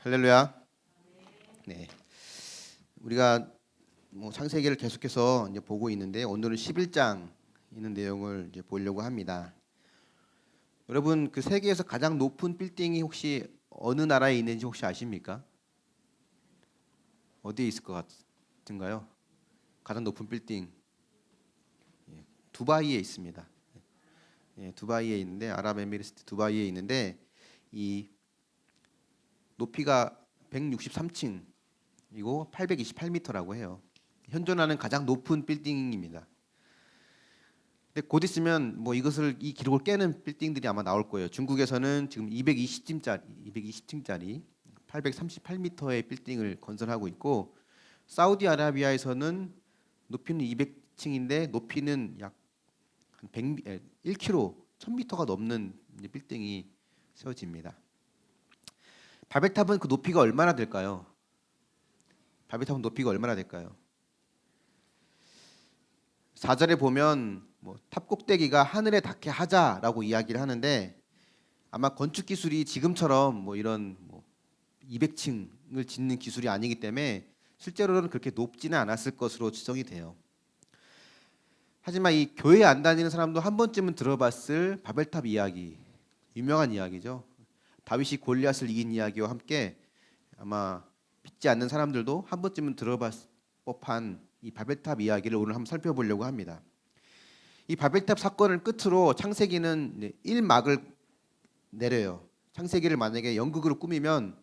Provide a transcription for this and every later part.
할렐루야. 네, 우리가 창세기를 계속해서 이제 보고 있는데 오늘은 11장 있는 내용을 이제 보려고 합니다. 여러분, 그 세계에서 가장 높은 빌딩이 혹시 어느 나라에 있는지 혹시 아십니까? 어디에 있을 것 같은가요? 가장 높은 빌딩, 두바이에 있습니다. 두바이에 있는데, 아랍에미리트 두바이에 있는데, 이 높이가 163층이고 828m라고 해요. 현존하는 가장 높은 빌딩입니다. 근데 곧 있으면 이 기록을 깨는 빌딩들이 아마 나올 거예요. 중국에서는 지금 220층짜리 838m의 빌딩을 건설하고 있고, 사우디아라비아에서는 높이는 200층인데 높이는 약 1km, 1000m가 넘는 빌딩이 세워집니다. 바벨탑은 그 높이가 얼마나 될까요? 바벨탑은 높이가 얼마나 될까요? 4절에 보면 탑 꼭대기가 하늘에 닿게 하자라고 이야기를 하는데, 아마 건축 기술이 지금처럼 이런 200층을 짓는 기술이 아니기 때문에 실제로는 그렇게 높지는 않았을 것으로 추정이 돼요. 하지만 이 교회 안 다니는 사람도 한 번쯤은 들어봤을 바벨탑 이야기, 유명한 이야기죠. 다윗이 골리앗을 이긴 이야기와 함께 아마 믿지 않는 사람들도 한 번쯤은 들어봤을 법한 이 바벨탑 이야기를 오늘 한번 살펴보려고 합니다. 이 바벨탑 사건을 끝으로 창세기는 1막을 내려요. 창세기를 만약에 연극으로 꾸미면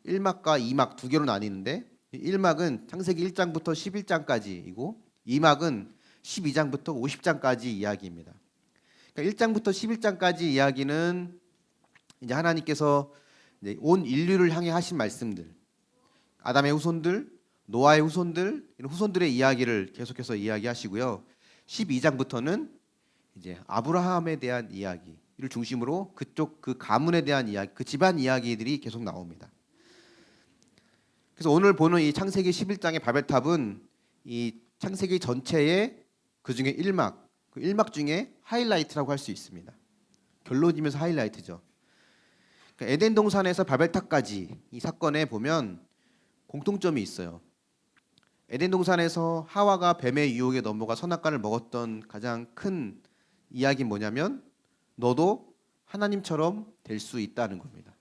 1막과 2막 두 개로 나뉘는데, 1막은 창세기 1장부터 11장까지이고 2막은 12장부터 50장까지 이야기입니다. 그러니까 1장부터 11장까지 이야기는 이제 하나님께서 온 인류를 향해 하신 말씀들, 아담의 후손들, 노아의 후손들, 이런 후손들의 이야기를 계속해서 이야기하시고요. 12장부터는 이제 아브라함에 대한 이야기를 중심으로 그쪽 그 가문에 대한 이야기, 그 집안 이야기들이 계속 나옵니다. 그래서 오늘 보는 이 창세기 11장의 바벨탑은 이 창세기 전체의 그 중에 1막, 그 1막 중에 하이라이트라고 할 수 있습니다. 결론이면서 하이라이트죠. 그러니까 에덴 동산에서 바벨탑까지 이 사건에 보면 공통점이 있어요. 에덴 동산에서 하와가 뱀의 유혹에 넘어가 선악과를 먹었던 가장 큰 이야기는 뭐냐면, 너도 하나님처럼 될 수 있다는 겁니다.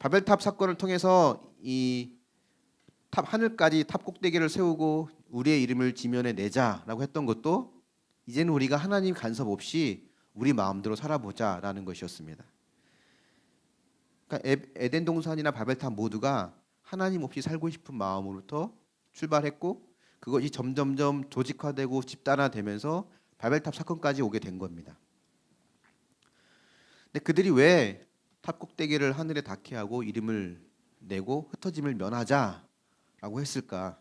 바벨탑 사건을 통해서 이 탑 하늘까지 탑 꼭대기를 세우고 우리의 이름을 지면에 내자라고 했던 것도 이제는 우리가 하나님 간섭 없이 우리 마음대로 살아보자라는 것이었습니다. 그러니까 에덴 동산이나 바벨탑 모두가 하나님 없이 살고 싶은 마음으로부터 출발했고, 그것이 점점점 조직화되고 집단화되면서 바벨탑 사건까지 오게 된 겁니다. 근데 그들이 왜 탑 꼭대기를 하늘에 닿게 하고 이름을 내고 흩어짐을 면하자라고 했을까?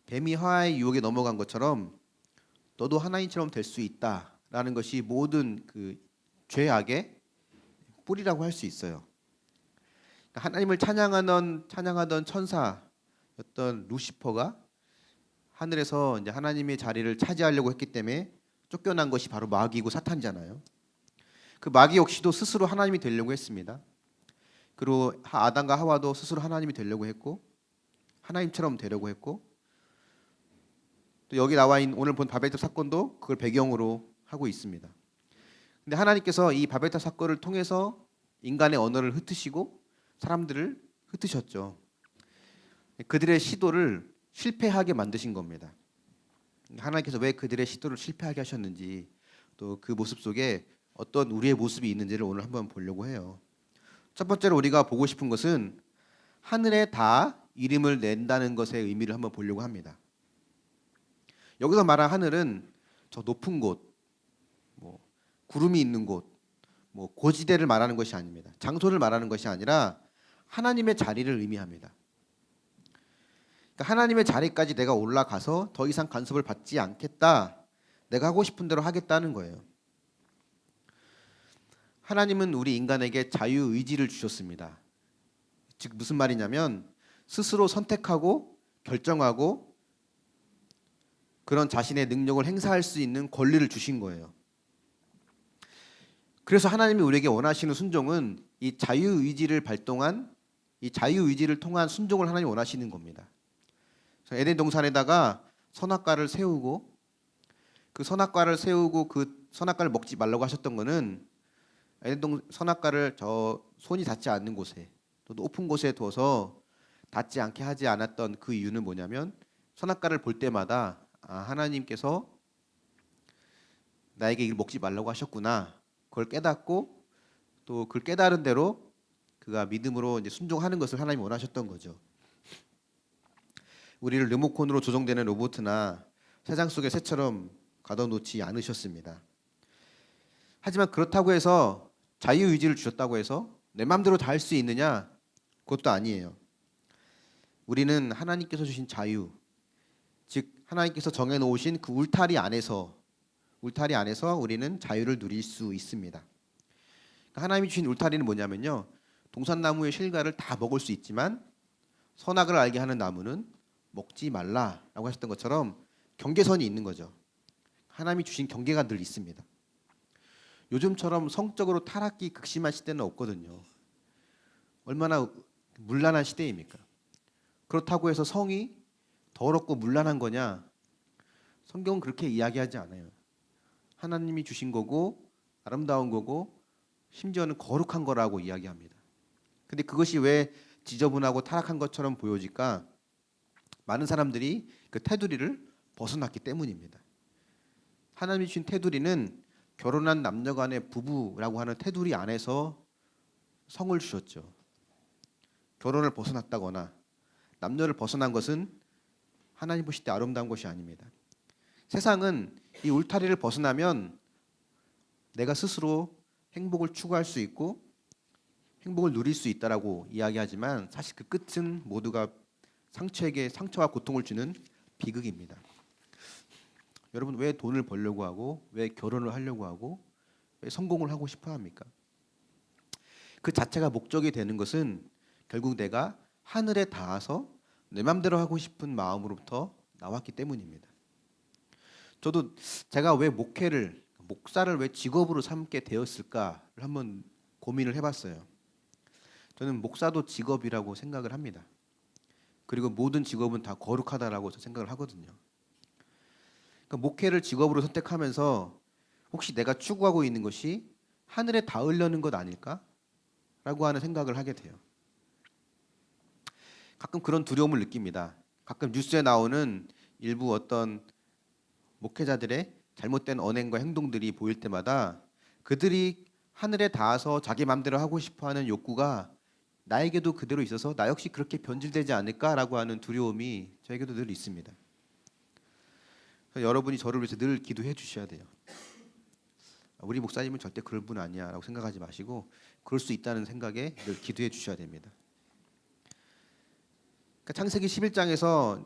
뱀이 하와의 유혹에 넘어간 것처럼 너도 하나님처럼 될 수 있다라는 것이 모든 그 죄악의 뿌리라고 할 수 있어요. 하나님을 찬양하던 천사였던 루시퍼가 하늘에서 이제 하나님의 자리를 차지하려고 했기 때문에 쫓겨난 것이 바로 마귀이고 사탄이잖아요. 그 마귀 역시도 스스로 하나님이 되려고 했습니다. 그리고 아담과 하와도 스스로 하나님이 되려고 했고, 하나님처럼 되려고 했고, 또 여기 나와 있는 오늘 본 바벨탑 사건도 그걸 배경으로 하고 있습니다. 근데 하나님께서 이 바벨탑 사건을 통해서 인간의 언어를 흩으시고 사람들을 흩으셨죠. 그들의 시도를 실패하게 만드신 겁니다. 하나님께서 왜 그들의 시도를 실패하게 하셨는지, 또 그 모습 속에 어떤 우리의 모습이 있는지를 오늘 한번 보려고 해요. 첫 번째로 우리가 보고 싶은 것은 하늘에 다 이름을 낸다는 것의 의미를 한번 보려고 합니다. 여기서 말한 하늘은 저 높은 곳, 구름이 있는 곳, 고지대를 말하는 것이 아닙니다. 장소를 말하는 것이 아니라 하나님의 자리를 의미합니다. 그러니까 하나님의 자리까지 내가 올라가서 더 이상 간섭을 받지 않겠다, 내가 하고 싶은 대로 하겠다는 거예요. 하나님은 우리 인간에게 자유의지를 주셨습니다. 즉 무슨 말이냐면, 스스로 선택하고 결정하고 그런 자신의 능력을 행사할 수 있는 권리를 주신 거예요. 그래서 하나님이 우리에게 원하시는 순종은 이 자유의지를 발동한 이 자유의지를 통한 순종을 하나님이 원하시는 겁니다. 그래서 에덴 동산에다가 선악과를 세우고 그 선악과를 먹지 말라고 하셨던 거는 선악과를 저 손이 닿지 않는 곳에 또 높은 곳에 둬서 닿지 않게 하지 않았던 그 이유는 뭐냐면 선악과를 볼 때마다 하나님께서 나에게 이걸 먹지 말라고 하셨구나. 그걸 깨닫고 또 그걸 깨달은 대로 그가 믿음으로 이제 순종하는 것을 하나님이 원하셨던 거죠. 우리를 리모컨으로 조종되는 로봇이나 세상 속의 새처럼 가둬놓지 않으셨습니다. 하지만 그렇다고 해서 자유의지를 주셨다고 해서 내 마음대로 다 할 수 있느냐? 그것도 아니에요. 우리는 하나님께서 주신 자유, 즉 하나님께서 정해놓으신 그 울타리 안에서 우리는 자유를 누릴 수 있습니다. 하나님이 주신 울타리는 뭐냐면요, 동산나무의 실과를 다 먹을 수 있지만 선악을 알게 하는 나무는 먹지 말라라고 하셨던 것처럼 경계선이 있는 거죠. 하나님이 주신 경계가 늘 있습니다. 요즘처럼 성적으로 타락이 극심한 시대는 없거든요. 얼마나 문란한 시대입니까? 그렇다고 해서 성이 더럽고 문란한 거냐? 성경은 그렇게 이야기하지 않아요. 하나님이 주신 거고 아름다운 거고 심지어는 거룩한 거라고 이야기합니다. 근데 그것이 왜 지저분하고 타락한 것처럼 보여질까? 많은 사람들이 그 테두리를 벗어났기 때문입니다. 하나님이 주신 테두리는 결혼한 남녀 간의 부부라고 하는 테두리 안에서 성을 주셨죠. 결혼을 벗어났다거나 남녀를 벗어난 것은 하나님 보실 때 아름다운 것이 아닙니다. 세상은 이 울타리를 벗어나면 내가 스스로 행복을 추구할 수 있고 행복을 누릴 수 있다라고 이야기하지만 사실 그 끝은 모두가 상처에게 상처와 고통을 주는 비극입니다. 여러분, 왜 돈을 벌려고 하고 왜 결혼을 하려고 하고 왜 성공을 하고 싶어 합니까? 그 자체가 목적이 되는 것은 결국 내가 하늘에 닿아서 내 맘대로 하고 싶은 마음으로부터 나왔기 때문입니다. 저도 제가 왜 목사를 왜 직업으로 삼게 되었을까를 한번 고민을 해봤어요. 저는 목사도 직업이라고 생각을 합니다. 그리고 모든 직업은 다 거룩하다라고 생각을 하거든요. 그러니까 목회를 직업으로 선택하면서 혹시 내가 추구하고 있는 것이 하늘에 닿으려는 것 아닐까? 라고 하는 생각을 하게 돼요. 가끔 그런 두려움을 느낍니다. 가끔 뉴스에 나오는 일부 어떤 목회자들의 잘못된 언행과 행동들이 보일 때마다 그들이 하늘에 닿아서 자기 마음대로 하고 싶어하는 욕구가 나에게도 그대로 있어서 나 역시 그렇게 변질되지 않을까라고 하는 두려움이 저에게도 늘 있습니다. 여러분이 저를 위해서 늘 기도해 주셔야 돼요. 우리 목사님은 절대 그럴 분 아니야라고 생각하지 마시고 그럴 수 있다는 생각에 늘 기도해 주셔야 됩니다. 그러니까 창세기 11장에서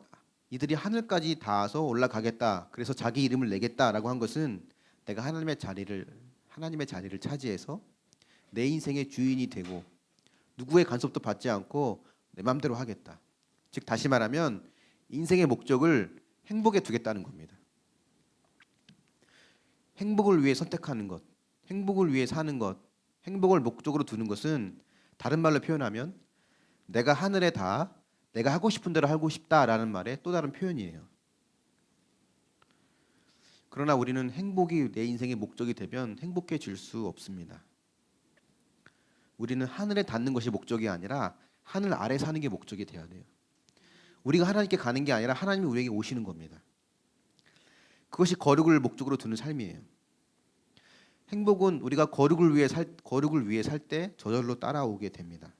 이들이 하늘까지 닿아서 올라가겠다. 그래서 자기 이름을 내겠다라고 한 것은 내가 하나님의 자리를 차지해서 내 인생의 주인이 되고 누구의 간섭도 받지 않고 내 마음대로 하겠다. 즉 다시 말하면 인생의 목적을 행복에 두겠다는 겁니다. 행복을 위해 선택하는 것, 행복을 위해 사는 것, 행복을 목적으로 두는 것은 다른 말로 표현하면 내가 하늘에 닿아 내가 하고 싶은 대로 하고 싶다라는 말의 또 다른 표현이에요. 그러나 우리는 행복이 내 인생의 목적이 되면 행복해질 수 없습니다. 우리는 하늘에 닿는 것이 목적이 아니라 하늘 아래 사는 게 목적이 돼야 돼요. 우리가 하나님께 가는 게 아니라 하나님이 우리에게 오시는 겁니다. 그것이 거룩을 목적으로 두는 삶이에요. 행복은 우리가 거룩을 위해 살 때 저절로 따라오게 됩니다.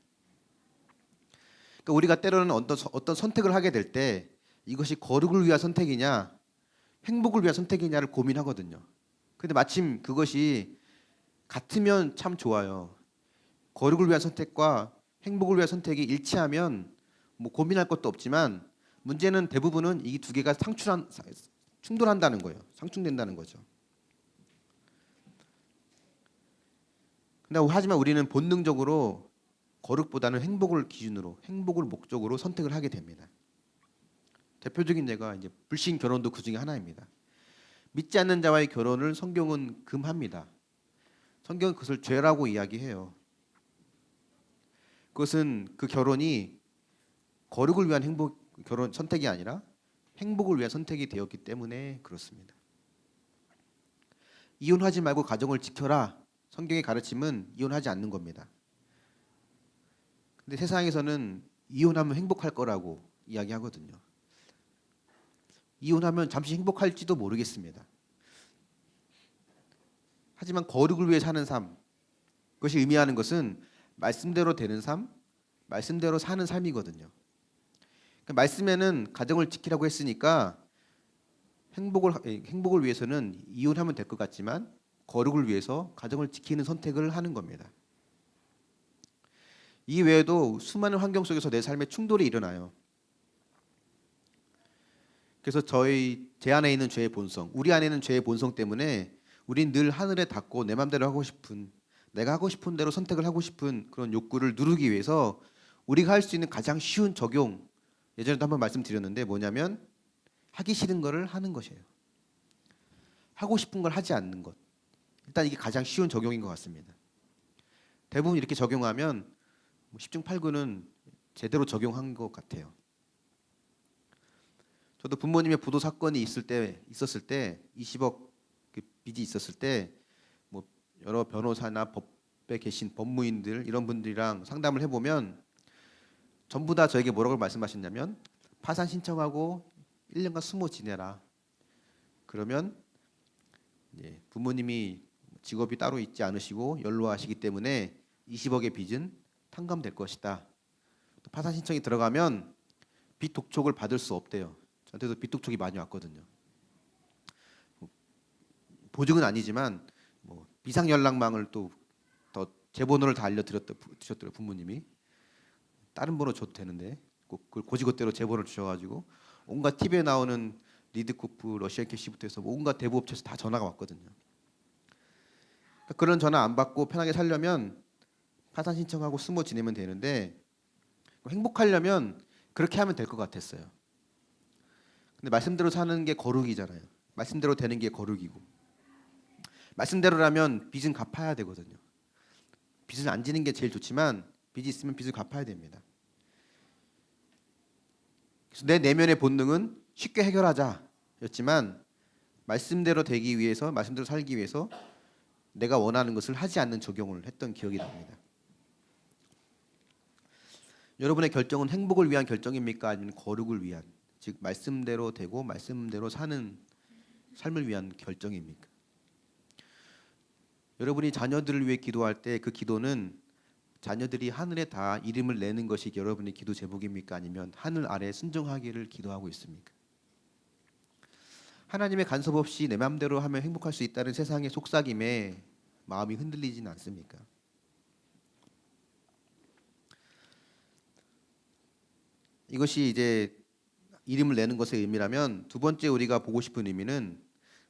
그러니까 우리가 때로는 어떤 선택을 하게 될 때 이것이 거룩을 위한 선택이냐 행복을 위한 선택이냐를 고민하거든요. 근데 마침 그것이 같으면 참 좋아요. 거룩을 위한 선택과 행복을 위한 선택이 일치하면 뭐 고민할 것도 없지만 문제는 대부분은 이 두 개가 충돌한다는 거예요. 상충된다는 거죠. 근데 하지만 우리는 본능적으로 거룩보다는 행복을 기준으로, 행복을 목적으로 선택을 하게 됩니다. 대표적인 예가 이제 불신 결혼도 그 중에 하나입니다. 믿지 않는 자와의 결혼을 성경은 금합니다. 성경은 그것을 죄라고 이야기해요. 그것은 그 결혼이 거룩을 위한 결혼 선택이 아니라 행복을 위한 선택이 되었기 때문에 그렇습니다. 이혼하지 말고 가정을 지켜라. 성경의 가르침은 이혼하지 않는 겁니다. 근데 세상에서는 이혼하면 행복할 거라고 이야기하거든요. 이혼하면 잠시 행복할지도 모르겠습니다. 하지만 거룩을 위해 사는 삶, 그것이 의미하는 것은 말씀대로 되는 삶, 말씀대로 사는 삶이거든요. 그러니까 말씀에는 가정을 지키라고 했으니까 행복을 위해서는 이혼하면 될 것 같지만 거룩을 위해서 가정을 지키는 선택을 하는 겁니다. 이 외에도 수많은 환경 속에서 내 삶에 충돌이 일어나요. 그래서 제 안에 있는 죄의 본성, 우리 안에 있는 죄의 본성 때문에 우린 늘 하늘에 닿고 내 맘대로 하고 싶은, 내가 하고 싶은 대로 선택을 하고 싶은 그런 욕구를 누르기 위해서 우리가 할 수 있는 가장 쉬운 적용, 예전에도 한번 말씀드렸는데 뭐냐면 하기 싫은 거를 하는 것이에요. 하고 싶은 걸 하지 않는 것. 일단 이게 가장 쉬운 적용인 것 같습니다. 대부분 이렇게 적용하면 10중 8구는 제대로 적용한 것 같아요. 저도 부모님의 부도 사건이 있었을 때 20억 그 빚이 있었을 때 뭐 여러 변호사나 법에 계신 법무인들 이런 분들이랑 상담을 해보면 전부 다 저에게 뭐라고 말씀하셨냐면 파산 신청하고 1년간 숨어 지내라. 그러면 부모님이 직업이 따로 있지 않으시고 연로하시기 때문에 20억의 빚은 탕감될 것이다. 또 파산 신청이 들어가면 빚 독촉을 받을 수 없대요. 저한테도 빚 독촉이 많이 왔거든요. 보증은 아니지만 비상 연락망을 또 더 제 번호를 다 주셨더라고요 부모님이. 다른 번호 줘도 되는데 그걸 고지고대로 제 번호를 주셔가지고 온갖 TV에 나오는 리드코프, 러시안 캐시부터 해서 온갖 대부업체에서 다 전화가 왔거든요. 그런 전화 안 받고 편하게 살려면 파산 신청하고 숨어 지내면 되는데 행복하려면 그렇게 하면 될 것 같았어요. 근데 말씀대로 사는 게 거룩이잖아요. 말씀대로 되는 게 거룩이고 말씀대로라면 빚은 갚아야 되거든요. 빚은 안 지는 게 제일 좋지만 빚이 있으면 빚을 갚아야 됩니다. 그래서 내 내면의 본능은 쉽게 해결하자였지만 말씀대로 되기 위해서, 말씀대로 살기 위해서 내가 원하는 것을 하지 않는 적용을 했던 기억이 납니다. 여러분의 결정은 행복을 위한 결정입니까? 아니면 거룩을 위한, 즉 말씀대로 되고 말씀대로 사는 삶을 위한 결정입니까? 여러분이 자녀들을 위해 기도할 때 그 기도는 자녀들이 하늘에 다 이름을 내는 것이 여러분의 기도 제목입니까? 아니면 하늘 아래 순종하기를 기도하고 있습니까? 하나님의 간섭 없이 내 마음대로 하면 행복할 수 있다는 세상의 속삭임에 마음이 흔들리진 않습니까? 이것이 이제 이름을 내는 것의 의미라면 두 번째 우리가 보고 싶은 의미는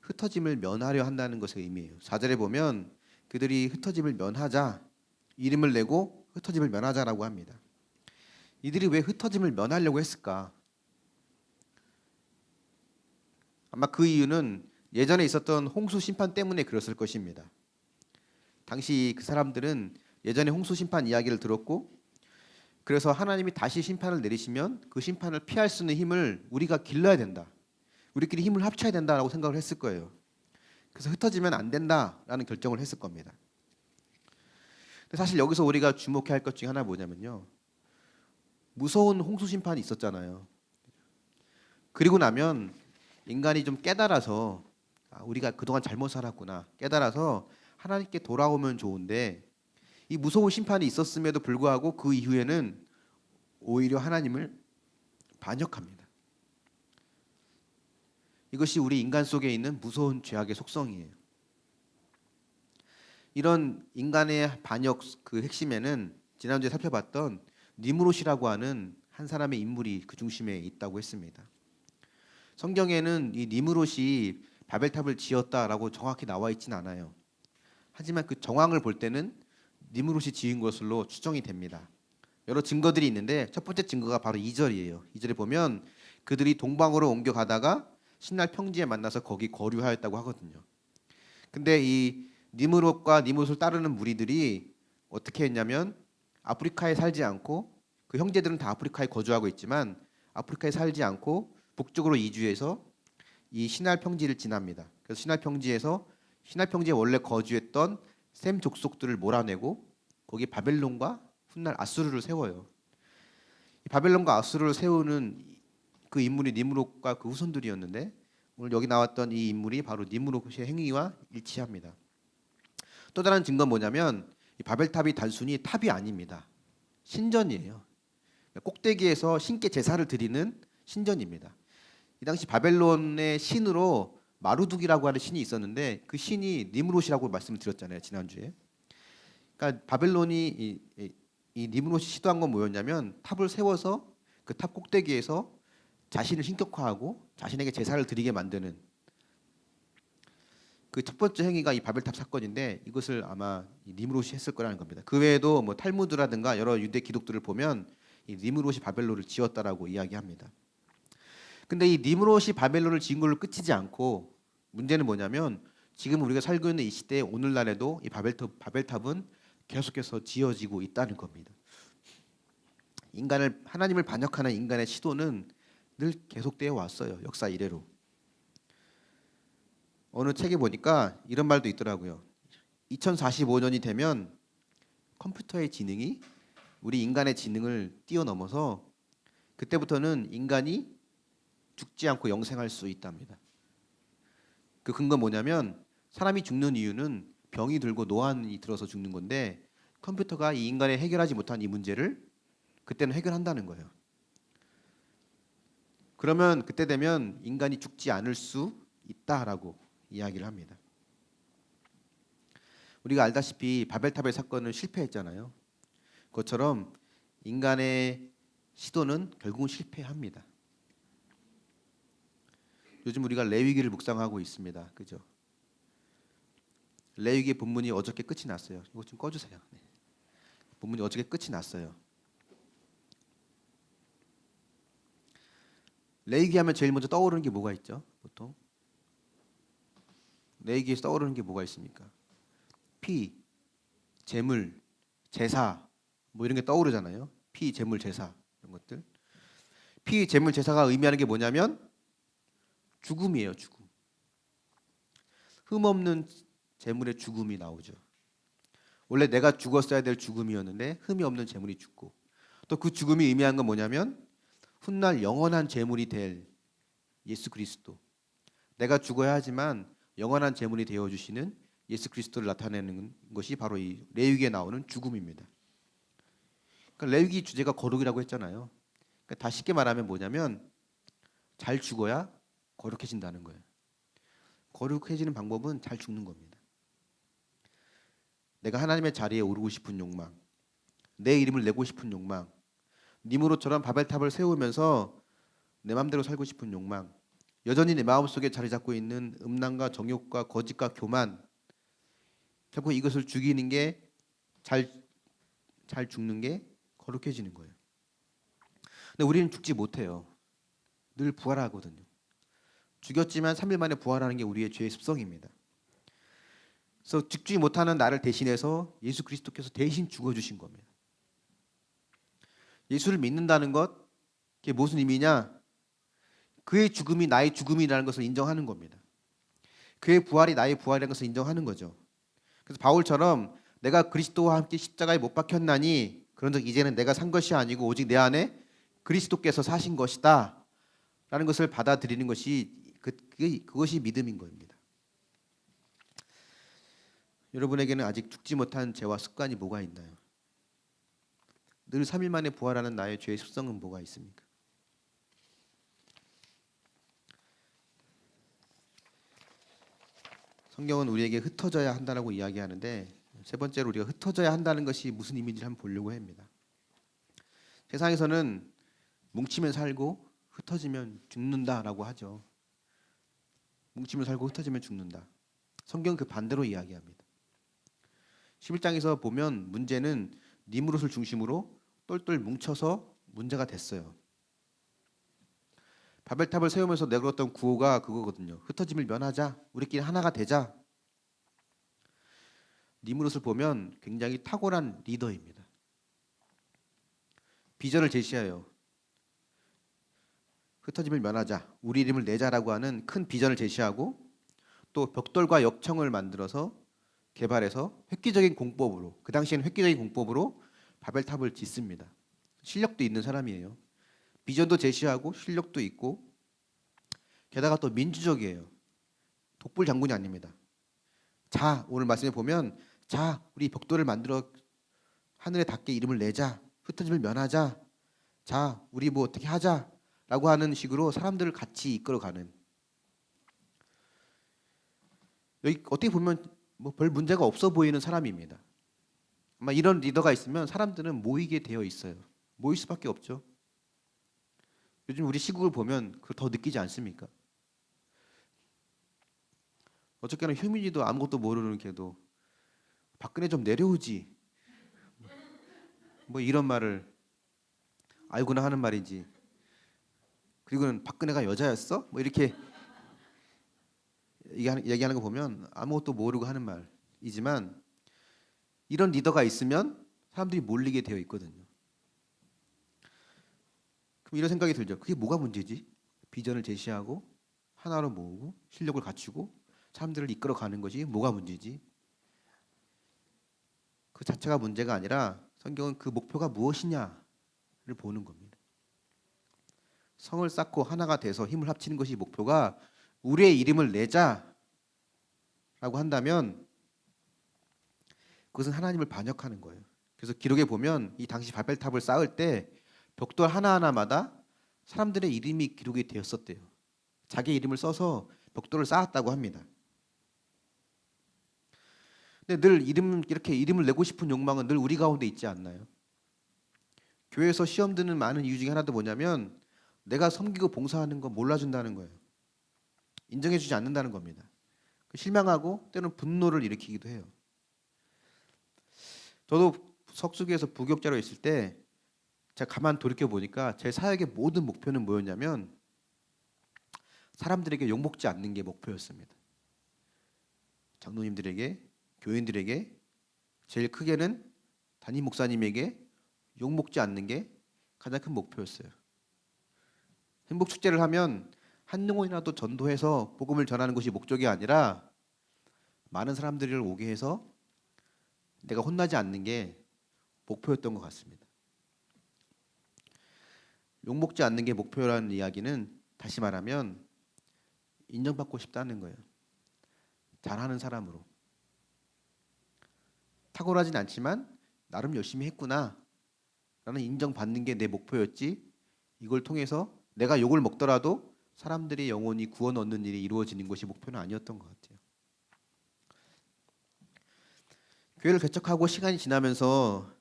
흩어짐을 면하려 한다는 것의 의미예요. 4절에 보면 그들이 흩어짐을 면하자, 이름을 내고 흩어짐을 면하자라고 합니다. 이들이 왜 흩어짐을 면하려고 했을까? 아마 그 이유는 예전에 있었던 홍수 심판 때문에 그랬을 것입니다. 당시 그 사람들은 예전에 홍수 심판 이야기를 들었고 그래서 하나님이 다시 심판을 내리시면 그 심판을 피할 수 있는 힘을 우리가 길러야 된다. 우리끼리 힘을 합쳐야 된다라고 생각을 했을 거예요. 그래서 흩어지면 안 된다라는 결정을 했을 겁니다. 근데 사실 여기서 우리가 주목해야 할 것 중에 하나 뭐냐면요. 무서운 홍수 심판이 있었잖아요. 그리고 나면 인간이 좀 깨달아서 우리가 그동안 잘못 살았구나 깨달아서 하나님께 돌아오면 좋은데 이 무서운 심판이 있었음에도 불구하고 그 이후에는 오히려 하나님을 반역합니다. 이것이 우리 인간 속에 있는 무서운 죄악의 속성이에요. 이런 인간의 반역 그 핵심에는 지난주에 살펴봤던 니무롯이라고 하는 한 사람의 인물이 그 중심에 있다고 했습니다. 성경에는 이 니무롯이 바벨탑을 지었다라고 정확히 나와 있진 않아요. 하지만 그 정황을 볼 때는 니무롯이 지은 것으로 추정이 됩니다. 여러 증거들이 있는데 첫 번째 증거가 바로 2절이에요. 2절에 보면 그들이 동방으로 옮겨가다가 신랄 평지에 만나서 거기 거류하였다고 하거든요. 근데 이 니므롯과 니므롯을 따르는 무리들이 어떻게 했냐면 아프리카에 살지 않고 그 형제들은 다 아프리카에 거주하고 있지만 아프리카에 살지 않고 북쪽으로 이주해서 이 시날 평지를 지납니다. 그래서 시날 평지에 원래 거주했던 셈 족속들을 몰아내고 거기 바벨론과 훗날 아수르를 세워요. 이 바벨론과 아수르를 세우는 그 인물이 니므롯과 그 후손들이었는데 오늘 여기 나왔던 이 인물이 바로 니므롯의 행위와 일치합니다. 또 다른 증거는 뭐냐면 이 바벨탑이 단순히 탑이 아닙니다. 신전이에요. 꼭대기에서 신께 제사를 드리는 신전입니다. 이 당시 바벨론의 신으로 마루둑이라고 하는 신이 있었는데 그 신이 니므롯이라고 말씀을 드렸잖아요, 지난주에. 그러니까 바벨론이 이 니므롯이 시도한 건 뭐였냐면 탑을 세워서 그 탑 꼭대기에서 자신을 신격화하고 자신에게 제사를 드리게 만드는 그 첫 번째 행위가 이 바벨탑 사건인데 이것을 아마 이 니므롯이 했을 거라는 겁니다. 그 외에도 뭐 탈무드라든가 여러 유대 기독들을 보면 이 니므롯이 바벨론을 지었다라고 이야기합니다. 근데 이 니므롯이 바벨론을 지은 걸로 끝이지 않고 문제는 뭐냐면 지금 우리가 살고 있는 이 시대에 오늘날에도 이 바벨탑은 계속해서 지어지고 있다는 겁니다. 하나님을 반역하는 인간의 시도는 늘 계속되어 왔어요. 역사 이래로. 어느 책에 보니까 이런 말도 있더라고요. 2045년이 되면 컴퓨터의 지능이 우리 인간의 지능을 뛰어넘어서 그때부터는 인간이 죽지 않고 영생할 수 있답니다. 그 근거 뭐냐면 사람이 죽는 이유는 병이 들고 노안이 들어서 죽는 건데 컴퓨터가 이 인간이 해결하지 못한 이 문제를 그때는 해결한다는 거예요. 그러면 그때 되면 인간이 죽지 않을 수 있다라고 이야기를 합니다. 우리가 알다시피 바벨탑의 사건은 실패했잖아요. 그것처럼 인간의 시도는 결국은 실패합니다. 요즘 우리가 레위기를 묵상하고 있습니다. 그죠? 레위기 본문이 어저께 끝이 났어요. 이거 좀 꺼주세요. 네. 본문이 어저께 끝이 났어요. 레위기 하면 제일 먼저 떠오르는 게 뭐가 있죠? 보통 레위기에서 떠오르는 게 뭐가 있습니까? 피, 제물, 제사 뭐 이런 게 떠오르잖아요. 피, 제물, 제사 이런 것들. 피, 제물, 제사가 의미하는 게 뭐냐면 죽음이에요. 죽음. 흠 없는 제물의 죽음이 나오죠. 원래 내가 죽었어야 될 죽음이었는데 흠이 없는 제물이 죽고 또 그 죽음이 의미하는 건 뭐냐면 훗날 영원한 제물이 될 예수 그리스도. 내가 죽어야 하지만 영원한 제물이 되어 주시는 예수 그리스도를 나타내는 것이 바로 이 레위기에 나오는 죽음입니다. 그러니까 레위기 주제가 거룩이라고 했잖아요. 그러니까 다 쉽게 말하면 뭐냐면 잘 죽어야 거룩해진다는 거예요. 거룩해지는 방법은 잘 죽는 겁니다. 내가 하나님의 자리에 오르고 싶은 욕망, 내 이름을 내고 싶은 욕망, 니므롯처럼 바벨탑을 세우면서 내 마음대로 살고 싶은 욕망, 여전히 내 마음속에 자리 잡고 있는 음란과 정욕과 거짓과 교만, 결국 이것을 죽이는 게 잘 죽는 게 거룩해지는 거예요. 근데 우리는 죽지 못해요. 늘 부활하거든요. 죽였지만 3일 만에 부활하는 게 우리의 죄의 습성입니다. 그래서 죽지 못하는 나를 대신해서 예수 그리스도께서 대신 죽어주신 겁니다. 예수를 믿는다는 것, 그게 무슨 의미냐? 그의 죽음이 나의 죽음이라는 것을 인정하는 겁니다. 그의 부활이 나의 부활이라는 것을 인정하는 거죠. 그래서 바울처럼 내가 그리스도와 함께 십자가에 못 박혔나니 그런즉 이제는 내가 산 것이 아니고 오직 내 안에 그리스도께서 사신 것이다 라는 것을 받아들이는 것이 그것이 믿음인 겁니다. 여러분에게는 아직 죽지 못한 죄와 습관이 뭐가 있나요? 늘 3일 만에 부활하는 나의 죄의 습성은 뭐가 있습니까? 성경은 우리에게 흩어져야 한다고 이야기하는데 세 번째로 우리가 흩어져야 한다는 것이 무슨 의미인지 한번 보려고 합니다. 세상에서는 뭉치면 살고 흩어지면 죽는다라고 하죠. 뭉치면 살고 흩어지면 죽는다. 성경은 그 반대로 이야기합니다. 11장에서 보면 문제는 니므롯을 중심으로 똘똘 뭉쳐서 문제가 됐어요. 바벨탑을 세우면서 내걸었던 구호가 그거거든요. 흩어짐을 면하자. 우리끼리 하나가 되자. 니무롯을 보면 굉장히 탁월한 리더입니다. 비전을 제시해요. 흩어짐을 면하자, 우리 이름을 내자라고 하는 큰 비전을 제시하고 또 벽돌과 역청을 만들어서 개발해서 획기적인 공법으로, 그 당시에는 획기적인 공법으로 바벨탑을 짓습니다. 실력도 있는 사람이에요. 비전도 제시하고 실력도 있고 게다가 또 민주적이에요. 독불 장군이 아닙니다. 자, 오늘 말씀에 보면 자, 우리 벽돌을 만들어 하늘에 닿게 이름을 내자, 흩어짐을 면하자, 자, 우리 뭐 어떻게 하자라고 하는 식으로 사람들을 같이 이끌어가는, 여기 어떻게 보면 뭐 별 문제가 없어 보이는 사람입니다. 아마 이런 리더가 있으면 사람들은 모이게 되어 있어요. 모일 수밖에 없죠. 요즘 우리 시국을 보면 그걸 더 느끼지 않습니까? 어저께는 효민이도 아무것도 모르는 걔도 박근혜 좀 내려오지, 뭐 이런 말을 알고나 하는 말이지. 그리고는 박근혜가 여자였어? 뭐 이렇게 얘기하는 거 보면 아무것도 모르고 하는 말이지만 이런 리더가 있으면 사람들이 몰리게 되어 있거든요. 그럼 이런 생각이 들죠. 그게 뭐가 문제지? 비전을 제시하고 하나로 모으고 실력을 갖추고 사람들을 이끌어가는 것이 뭐가 문제지? 그 자체가 문제가 아니라 성경은 그 목표가 무엇이냐를 보는 겁니다. 성을 쌓고 하나가 돼서 힘을 합치는 것이 목표가 우리의 이름을 내자라고 한다면 그것은 하나님을 반역하는 거예요. 그래서 기록에 보면 이 당시 바벨탑을 쌓을 때 벽돌 하나하나마다 사람들의 이름이 기록이 되었었대요. 자기 이름을 써서 벽돌을 쌓았다고 합니다. 근데 늘 이렇게 이름을 내고 싶은 욕망은 늘 우리 가운데 있지 않나요? 교회에서 시험 드는 많은 이유 중에 하나도 뭐냐면 내가 섬기고 봉사하는 거 몰라준다는 거예요. 인정해주지 않는다는 겁니다. 실망하고 때로는 분노를 일으키기도 해요. 저도 석수교에서 부교육자로 있을 때 제가 가만 돌이켜 보니까 제 사역의 모든 목표는 뭐였냐면 사람들에게 욕먹지 않는 게 목표였습니다. 장로님들에게, 교인들에게, 제일 크게는 담임 목사님에게 욕먹지 않는 게 가장 큰 목표였어요. 행복축제를 하면 한 영혼이라도 전도해서 복음을 전하는 것이 목적이 아니라 많은 사람들을 오게 해서 내가 혼나지 않는 게 목표였던 것 같습니다. 욕먹지 않는 게 목표라는 이야기는 다시 말하면 인정받고 싶다는 거예요. 잘하는 사람으로. 탁월하진 않지만 나름 열심히 했구나 라는 인정받는 게 내 목표였지, 이걸 통해서 내가 욕을 먹더라도 사람들이 영혼이 구원 얻는 일이 이루어지는 것이 목표는 아니었던 것 같아요. 교회를 개척하고 시간이 지나면서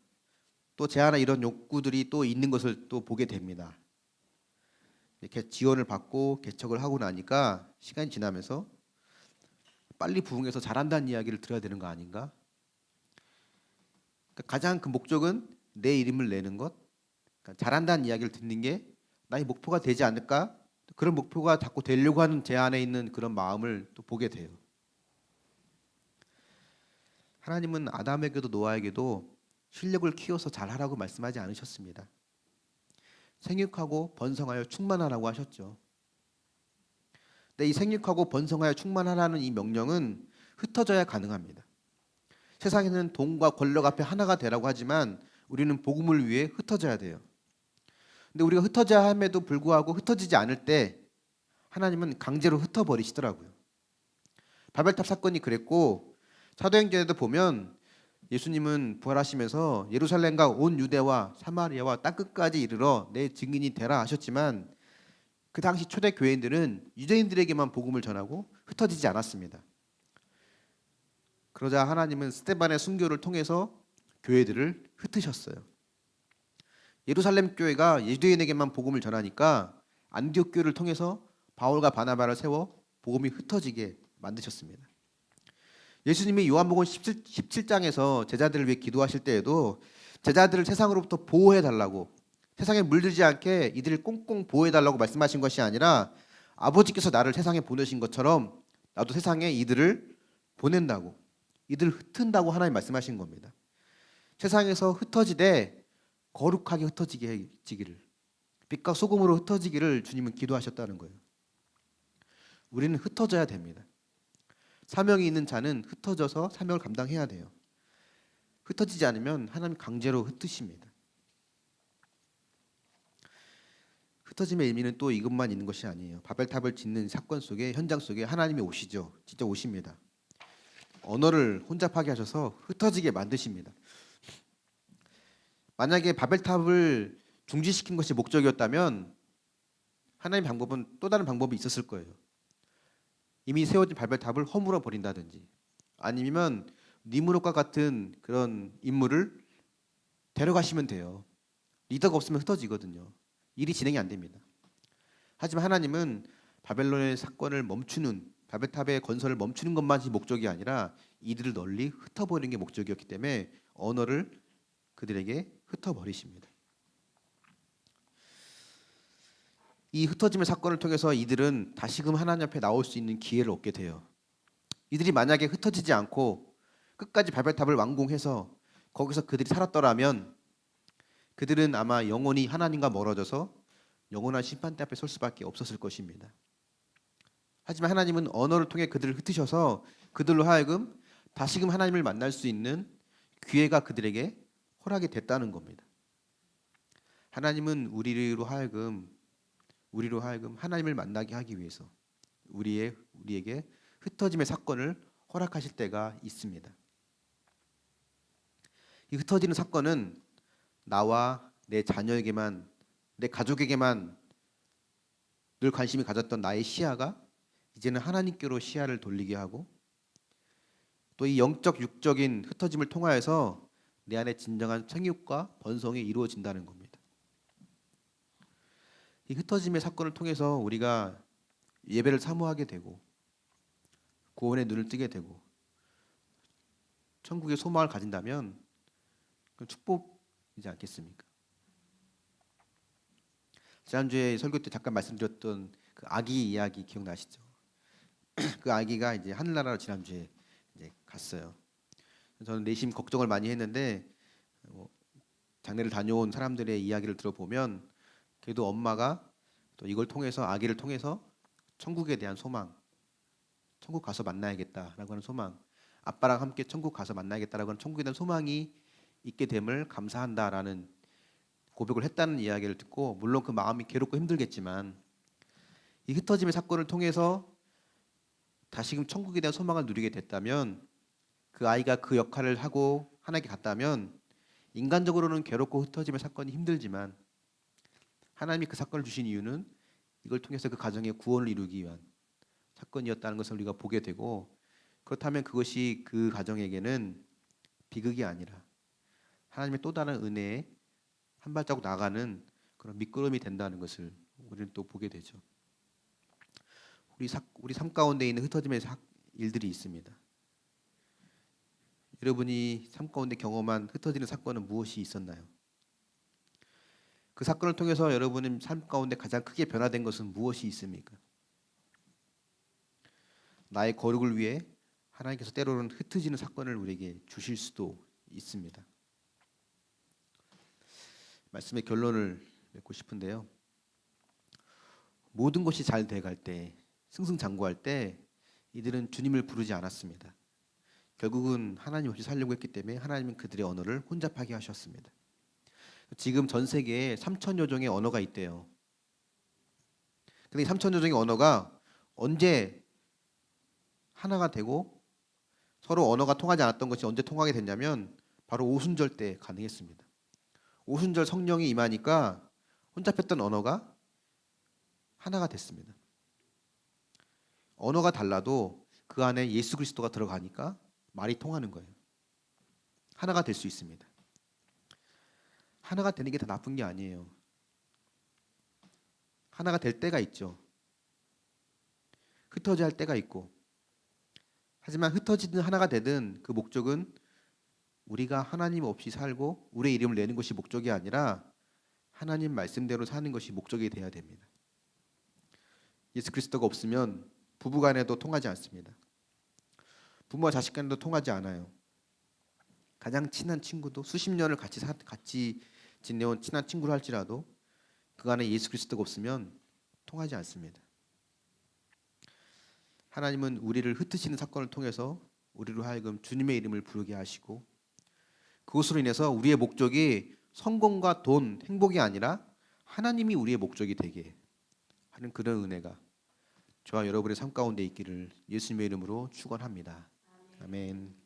또 제 안에 이런 욕구들이 또 있는 것을 또 보게 됩니다. 이렇게 지원을 받고 개척을 하고 나니까 시간이 지나면서 빨리 부흥해서 잘한다는 이야기를 들어야 되는 거 아닌가? 그러니까 가장 큰 목적은 내 이름을 내는 것, 그러니까 잘한다는 이야기를 듣는 게 나의 목표가 되지 않을까? 그런 목표가 자꾸 되려고 하는 제 안에 있는 그런 마음을 또 보게 돼요. 하나님은 아담에게도 노아에게도 실력을 키워서 잘하라고 말씀하지 않으셨습니다. 생육하고 번성하여 충만하라고 하셨죠. 근데 이 생육하고 번성하여 충만하라는 이 명령은 흩어져야 가능합니다. 세상에는 돈과 권력 앞에 하나가 되라고 하지만 우리는 복음을 위해 흩어져야 돼요. 근데 우리가 흩어져야 함에도 불구하고 흩어지지 않을 때 하나님은 강제로 흩어버리시더라고요. 바벨탑 사건이 그랬고 사도행전에도 보면 예수님은 부활하시면서 예루살렘과 온 유대와 사마리아와 땅끝까지 이르러 내 증인이 되라 하셨지만 그 당시 초대 교회인들은 유대인들에게만 복음을 전하고 흩어지지 않았습니다. 그러자 하나님은 스데반의 순교를 통해서 교회들을 흩으셨어요. 예루살렘 교회가 유대인에게만 복음을 전하니까 안디옥 교회를 통해서 바울과 바나바를 세워 복음이 흩어지게 만드셨습니다. 예수님이 요한복음 17장에서 제자들을 위해 기도하실 때에도 제자들을 세상으로부터 보호해달라고, 세상에 물들지 않게 이들을 꽁꽁 보호해달라고 말씀하신 것이 아니라 아버지께서 나를 세상에 보내신 것처럼 나도 세상에 이들을 보낸다고, 이들 흩은다고 하나님 말씀하신 겁니다. 세상에서 흩어지되 거룩하게 흩어지게 해지기를, 빛과 소금으로 흩어지기를 주님은 기도하셨다는 거예요. 우리는 흩어져야 됩니다. 사명이 있는 자는 흩어져서 사명을 감당해야 돼요. 흩어지지 않으면 하나님 강제로 흩으십니다. 흩어짐의 의미는 또 이것만 있는 것이 아니에요. 바벨탑을 짓는 사건 속에, 현장 속에 하나님이 오시죠. 직접 오십니다. 언어를 혼잡하게 하셔서 흩어지게 만드십니다. 만약에 바벨탑을 중지시킨 것이 목적이었다면 하나님의 방법은 또 다른 방법이 있었을 거예요. 이미 세워진 바벨탑을 허물어 버린다든지, 아니면 니무롯과 같은 그런 인물을 데려가시면 돼요. 리더가 없으면 흩어지거든요. 일이 진행이 안 됩니다. 하지만 하나님은 바벨론의 사건을 멈추는, 바벨탑의 건설을 멈추는 것만이 목적이 아니라 이들을 널리 흩어버리는 게 목적이었기 때문에 언어를 그들에게 흩어버리십니다. 이 흩어짐의 사건을 통해서 이들은 다시금 하나님 앞에 나올 수 있는 기회를 얻게 돼요. 이들이 만약에 흩어지지 않고 끝까지 바벨탑을 완공해서 거기서 그들이 살았더라면 그들은 아마 영원히 하나님과 멀어져서 영원한 심판대 앞에 설 수밖에 없었을 것입니다. 하지만 하나님은 언어를 통해 그들을 흩으셔서 그들로 하여금 다시금 하나님을 만날 수 있는 기회가 그들에게 허락이 됐다는 겁니다. 하나님은 우리로 하여금 하나님을 만나게 하기 위해서 우리에게 흩어짐의 사건을 허락하실 때가 있습니다. 이 흩어지는 사건은 나와 내 자녀에게만, 내 가족에게만 늘 관심이 가졌던 나의 시야가 이제는 하나님께로 시야를 돌리게 하고, 또 이 영적 육적인 흩어짐을 통하여서 내 안에 진정한 생육과 번성이 이루어진다는 겁니다. 이 흩어짐의 사건을 통해서 우리가 예배를 사모하게 되고 구원의 눈을 뜨게 되고 천국의 소망을 가진다면 그건 축복이지 않겠습니까? 지난주에 설교 때 잠깐 말씀드렸던 그 아기 이야기 기억나시죠? 그 아기가 이제 하늘나라로 지난주에 이제 갔어요. 저는 내심 걱정을 많이 했는데 장례를 다녀온 사람들의 이야기를 들어보면 그래도 엄마가 또 이걸 통해서, 아기를 통해서 천국에 대한 소망, 천국 가서 만나야겠다라고 하는 소망, 아빠랑 함께 천국 가서 만나야겠다라고 하는 천국에 대한 소망이 있게 됨을 감사한다라는 고백을 했다는 이야기를 듣고, 물론 그 마음이 괴롭고 힘들겠지만 이 흩어짐의 사건을 통해서 다시금 천국에 대한 소망을 누리게 됐다면, 그 아이가 그 역할을 하고 하나님께 갔다면 인간적으로는 괴롭고 흩어짐의 사건이 힘들지만 하나님이 그 사건을 주신 이유는 이걸 통해서 그 가정의 구원을 이루기 위한 사건이었다는 것을 우리가 보게 되고, 그렇다면 그것이 그 가정에게는 비극이 아니라 하나님의 또 다른 은혜에 한 발자국 나가는 그런 밑거름이 된다는 것을 우리는 또 보게 되죠. 우리 삶 가운데 있는 흩어짐의 일들이 있습니다. 여러분이 삶 가운데 경험한 흩어지는 사건은 무엇이 있었나요? 그 사건을 통해서 여러분의 삶 가운데 가장 크게 변화된 것은 무엇이 있습니까? 나의 거룩을 위해 하나님께서 때로는 흩어지는 사건을 우리에게 주실 수도 있습니다. 말씀의 결론을 맺고 싶은데요. 모든 것이 잘 돼갈 때, 승승장구할 때 이들은 주님을 부르지 않았습니다. 결국은 하나님 없이 살려고 했기 때문에 하나님은 그들의 언어를 혼잡하게 하셨습니다. 지금 전 세계에 3천여 종의 언어가 있대요. 근데 이 3천여 종의 언어가 언제 하나가 되고 서로 언어가 통하지 않았던 것이 언제 통하게 됐냐면 바로 오순절 때 가능했습니다. 오순절 성령이 임하니까 혼잡했던 언어가 하나가 됐습니다. 언어가 달라도 그 안에 예수 그리스도가 들어가니까 말이 통하는 거예요. 하나가 될 수 있습니다. 하나가 되는 게 다 나쁜 게 아니에요. 하나가 될 때가 있죠. 흩어져야 할 때가 있고. 하지만 흩어지든 하나가 되든 그 목적은 우리가 하나님 없이 살고 우리의 이름을 내는 것이 목적이 아니라 하나님 말씀대로 사는 것이 목적이 돼야 됩니다. 예수 그리스도가 없으면 부부간에도 통하지 않습니다. 부모와 자식 간도 통하지 않아요. 가장 친한 친구도 수십 년을 같이 지내온 친한 친구를 할지라도 그 안에 예수 그리스도가 없으면 통하지 않습니다. 하나님은 우리를 흩으시는 사건을 통해서 우리로 하여금 주님의 이름을 부르게 하시고 그것으로 인해서 우리의 목적이 성공과 돈, 행복이 아니라 하나님이 우리의 목적이 되게 하는 그런 은혜가 저와 여러분의 삶 가운데 있기를 예수님의 이름으로 축원합니다. 아멘.